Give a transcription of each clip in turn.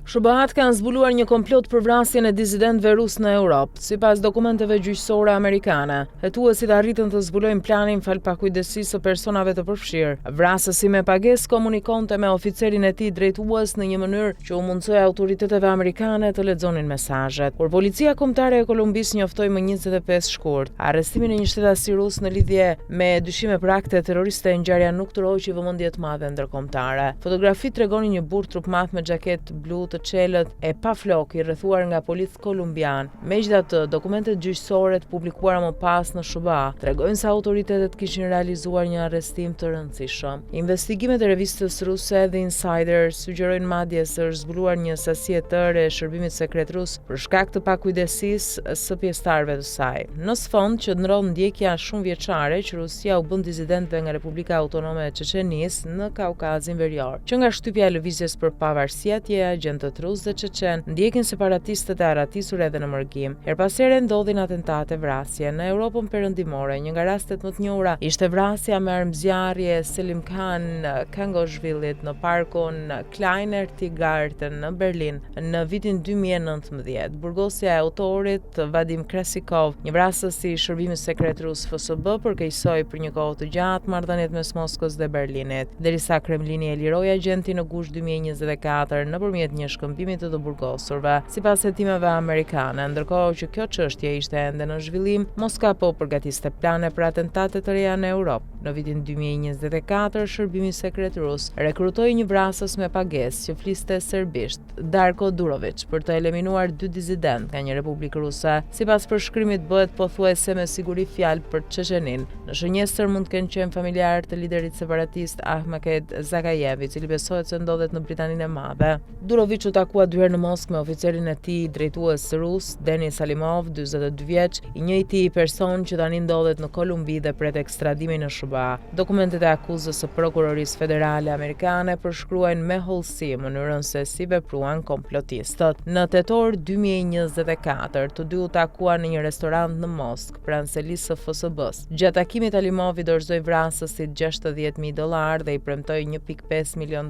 SBA kanë zbuluar një komplot për vrasjen e disidentëve rus në Europë. Sipas dokumenteve gjyqësore amerikane, hetuesit arritën të zbulojnë planin fal pakujdesisë së personave të përfshirë. Vrasësi me pagesë komunikonte me oficerin e tij drejtues në një mënyrë që u mundsoi autoriteteve amerikane të lexonin mesazhet. Por policia kombëtare e Kolumbisë njoftoi më 25 shkurt arrestimin e një shtetasi rus në lidhje me dyshime për akte terroriste. Ngjarja nuk tërhoqi vëmendje të madhe ndërkombëtare. Fotografitë tregonin një burr trupmadh me xhaketë blu të çelët e pa flok i rrethuar nga policë kolumbian. Megjithatë, dokumentet gjyqësore të publikuara më pas në SBA tregojnë se autoritetet kishin realizuar një arrestim të rëndësishëm. Investigimet e revistës ruse The Insider sugjerojnë madje se është zbuluar një sasi e tërë e shërbimit sekret rus për shkak të pakujdesisë së pjesëtarëve të saj. Në sfond qëndron ndjekja shumë vjeçare që Rusia u bën disidentëve nga Republika Autonome e Çeçenisë në Kaukazin Verior, që nga shtypja e lëvizjes për pavarësi atje agentët rus dhe çeçen ndjekin separatistët e arratisur edhe në mërgim. Her pas here ndodhin atentate vrasje në Europën perëndimore. Një nga rastet më të njohura ishte vrasja me armëzjarje Selim Khan Kangoshvillit në parkun Kleiner Tiergarten në Berlin në vitin 2019. Burgosja e autorit Vadim Krasikov, një vrasës i shërbimit sekret rus FSB, përkeqësoi për një kohë të gjatë marrëdhëniet mes Moskës dhe Berlinit, derisa Kremlini e liroi agentin në gusht 2024 nëpërmjet një shkëmbimi të burgosurve, sipas hetimeve amerikane. Ndërkohë që kjo çështje ishte ende në zhvillim, Moska po përgatiste plane për atentate të reja në Europë. Në vitin 2024, shërbimi sekret rus rekrutoi një vrasës me pagesë që fliste serbisht, Darko Durovic, për të eliminuar 2 disident nga një republikë ruse. Sipas përshkrimit bëhet pothuajse me siguri fjalë për Çeçenin. Në shënjestër mund të kenë qenë familjar të liderit separatist Ahmet Zakajev, i cili besohet se ndodhet në Britaninë e Madhe. Durovic u takua 2 herë në Moskë me oficerin e tij drejtues rus Denis Salimov, 42 vjeç, i njëjti person që tani ndodhet në Kolumbi dhe pret ekstradimin në SBA. Dokumentet e akuzës së prokurorisë federale amerikane përshkruajnë me hollësi mënyrën se si vepruan komplotistët. Në tetor 2024, të dy u takuan në një restorant në Moskë, pranë selisë së FSB-s. Gjatë takimit Alimovi dorëzoi vrasësit $60,000 dhe i premtoi $1.5 milion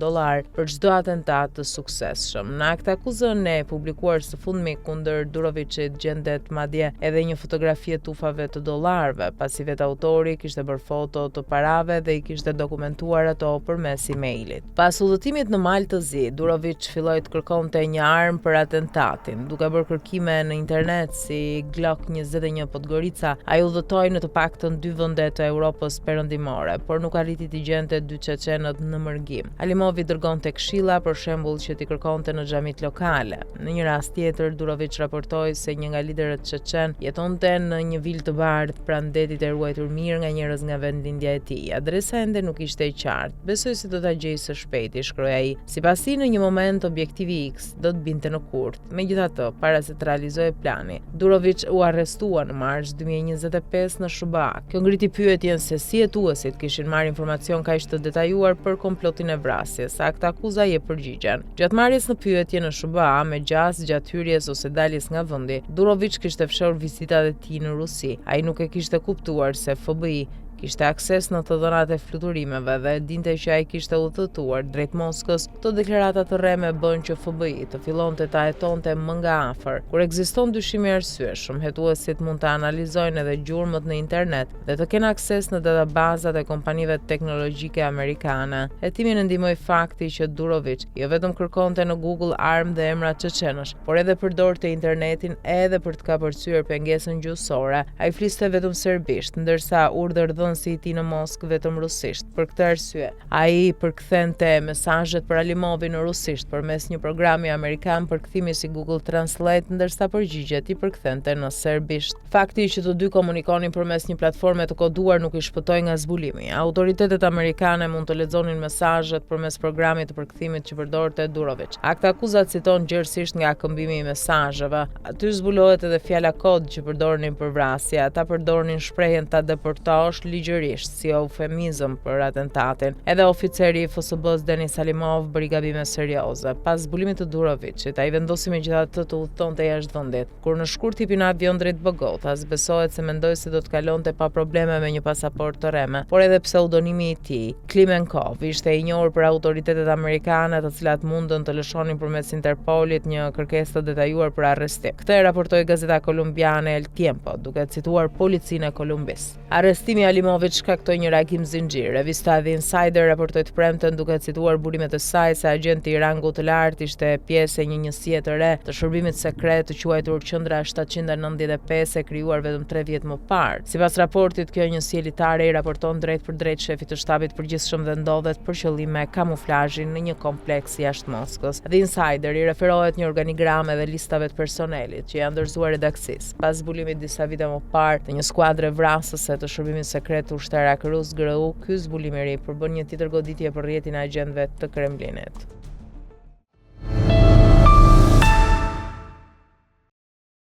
për çdo atentat të suksesshëm. Në akt akuzën e publikuar së fundmi kundër Durovicit gjendet madje edhe një fotografi e tufave të dollarëve, pasi vetë autori kishte bërë foto të parave dhe i kishte dokumentuar ato përmes emailit. Pas udhëtimit në Mal të Zi, Durovic filloi të kërkonte një armë për atentatin, duke bërë kërkime në internet si Glock 21 Podgorica. Ai udhëtoi në të paktën 2 vende të Europës perëndimore, por nuk arriti të gjente 2 çeçenët në mërgim. Alimovi dërgonte këshilla, për shembull, që t'i kërkonte në xhamit lokale. Në një rast tjetër, Durovic raportoi se një nga liderët çeçen jetonte në një vilë të bardhë pranë detit e ruajtur mirë nga njerëz nga vendlindja e tij. Adresa ende nuk ishte e qartë. Besoj se do ta gjej së shpejti, shkroi ai. Sipas tij, në një moment objektivi X do të binte në Kurt. Megjithatë, para se të realizojë plani, Durovic u arrestua në mars 2025 në SBA. Kjo ngriti pyetjen se si hetuesit kishin marrë informacion kaq të detajuar për komplotin e vrasjes. Akta akuza je përgjigjen. Gjatë marrjes në pyetje në SBA, me gjatë hyrjes ose daljes nga vendi, Durovic kishte fshehur vizitat e tij në Rusi. Ai nuk e kishte kuptuar se FBI kishte akses në të dhënat e fluturimeve dhe dinte që ai kishte udhëtuar drejt Moskës. Këto deklarata të rreme bën që FBI të fillonte ta hetonte më nga afër. Kur ekziston dyshim i arsyeshëm, hetuesit mund të analizojnë edhe gjurmët në internet dhe të kenë akses në databazat e kompanive teknologjike amerikane. Hetimin e ndihmoi fakti që Durovic jo vetëm kërkonte në Google armë dhe emra çeçenësh, por edhe përdorte internetin edhe për të kapërcyer pengesën gjuhësore. Ai fliste vetëm serbisht, ndërsa urdhërdhënësi i tij në Moskë vetëm rusisht. Për këtë arsye, ai përkthente mesazhet për Alimovin në rusisht përmes një programi amerikan përkthimi si Google Translate, ndërsa përgjigjet i përkthente në serbisht. Fakti që të dy komunikonin përmes një platforme të koduar nuk i shpëtoi nga zbulimi. Autoritetet amerikane mund të lexonin mesazhet përmes programit të përkthimit që përdorte Durovic. Akta akuzat citon gjerësisht nga këmbimi i mesazheve. Aty zbulohet edhe fjala kod që përdornin për vrasje. Ata përdornin shprehjen ta deportosh, ligjërisht si eufemizëm për atentatin. Edhe oficeri i FSB-s Denis Salimov bëri gabime serioze. Pas zbulimit të Durovicit, ai vendosi megjithatë të udhëtonte jashtë vendit. Kur në shkurt hipi në avion drejt Bogotas, besohet se mendoi se do të kalonte pa probleme me një pasaportë të reme, por edhe pseudonimi i tij, Klimenkov, ishte i njohur për autoritetet amerikane, të cilat mundën të lëshonin përmes Interpolit një kërkesë të detajuar për arrestim. Këtë raportoi gazeta kolumbiane El Tiempo, duke cituar policinë e Kolumbis. Arrestimi i Alimovit shkaktoi një reagim zinxhir. Revista The Insider raportoi të premten duke cituar burimet e saj se agenti i rangut të lartë ishte pjesë e një njësie të re të shërbimit sekret të quajtur Qendra 795 e krijuar vetëm 3 vjet më parë. Sipas raportit, kjo njësi elitare i raporton drejt për drejt shefit të shtabit përgjithshëm dhe ndodhet për qëllime kamuflazhi në një kompleks jashtë Moskës. The Insider i referohet një organigram edhe listave të personelit që janë dorëzuar redakcisë pas zbulimit disa vite më parë të një skuadre vrasëse të shërbimit sekret ushtarak rus GRU. Ky zbulim i ri përbën një tjetër goditje për rrjetin e agjentëve të Kremlinit.